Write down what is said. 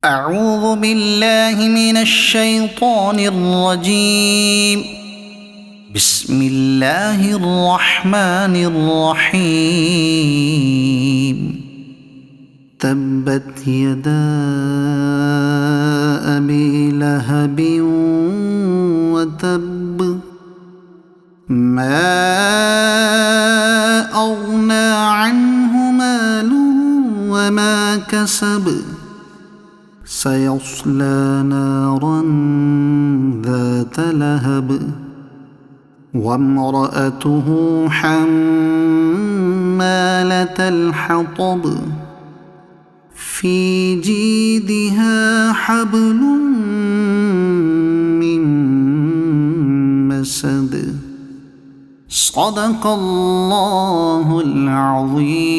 أعوذ بالله من الشيطان الرجيم. بسم الله الرحمن الرحيم. تبت يدا أبي لهب وتب، ما أغنى عنه ماله وما كسب، سيصلى نارا ذات لهب، وامرأته حمالة الحطب، في جيدها حبل من مسد. صدق الله العظيم.